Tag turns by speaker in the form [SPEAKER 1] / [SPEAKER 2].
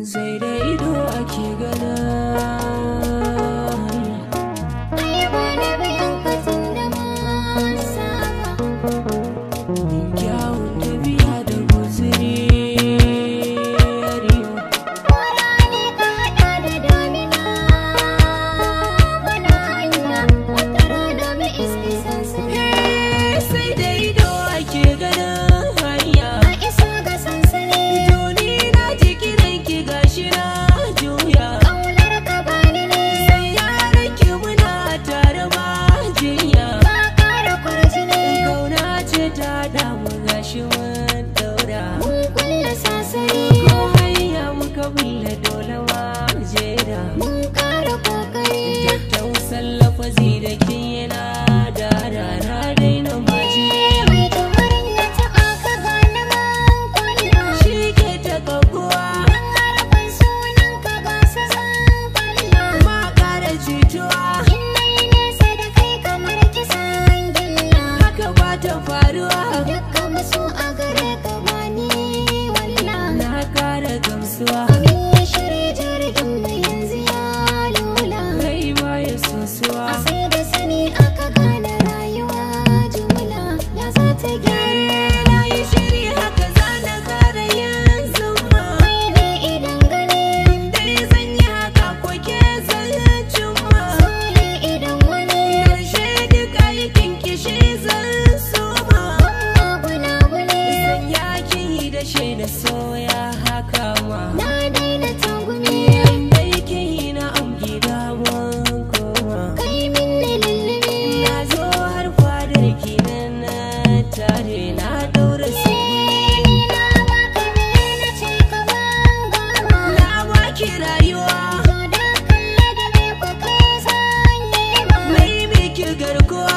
[SPEAKER 1] Sai da ido ake gana.
[SPEAKER 2] Ai ba da biyan katin da masa ba.
[SPEAKER 1] Kyawun tafiya da guzuri yariyo.
[SPEAKER 2] Kora ne ka haɗa da damina. Bana hanya wata rana mai iske sansani.
[SPEAKER 1] Sai da ido ake gana hanya.
[SPEAKER 2] A isa ga sansani.
[SPEAKER 1] Joni na ji kiranki gashi na juya.
[SPEAKER 2] Ƙaunar ka bani ne.
[SPEAKER 1] Sai yaran ki muna tare ba jinya.
[SPEAKER 2] Ka ƙara kwarjini.
[SPEAKER 1] Kauna ce ta damu gashi mun daura.
[SPEAKER 2] Mun kulle sasari.
[SPEAKER 1] Ko hanya muka bulle dole ma jera.
[SPEAKER 2] Mun ƙara ƙoƙari.
[SPEAKER 1] Tattausan lafazi da ke yana da rana daina maji.
[SPEAKER 2] Mai kamarin na taɓa ka gane man kwalla.
[SPEAKER 1] Shi ke ta kaguwa
[SPEAKER 2] Dan harafin sunan ka ga su zan kalla.
[SPEAKER 1] ma ƙara jituwa.
[SPEAKER 2] In nayi nesa da kai kamar kisan gilla.
[SPEAKER 1] Haka ba ta faruwa.
[SPEAKER 2] Dukkan musu a gare ka bani walla.
[SPEAKER 1] Na ƙara gamsuwa.
[SPEAKER 2] Amin ya shirya jirgin mu yanzu ya lula.
[SPEAKER 1] Kai ma ya sosuwa.
[SPEAKER 2] A sai da sani aka gane rayuwa jumla. Ya za ta gyara.
[SPEAKER 1] Na yi shiri haka za na ƙara yin zuma.
[SPEAKER 2] Kai ne idan gani.
[SPEAKER 1] Dai zan yi haka ko ke zan cimma.
[SPEAKER 2] Sole idan wani.
[SPEAKER 1] Karshe duk aikin kishi zan suma.
[SPEAKER 2] Amma guna-gune.
[SPEAKER 1] Zan yaki da shaida soya haka ma.
[SPEAKER 2] Na daina tagumi.
[SPEAKER 1] Dai ke na am gida mun koma.
[SPEAKER 2] Kai min ne lullumi.
[SPEAKER 1] Na zo har fadar ki nan na tare na daura su.
[SPEAKER 2] Ni na baka me na ce ka ban gama.
[SPEAKER 1] Na baki rayuwa.
[SPEAKER 2] To da kalle da me kwa kai zan nema.
[SPEAKER 1] Mai miki garkuwa.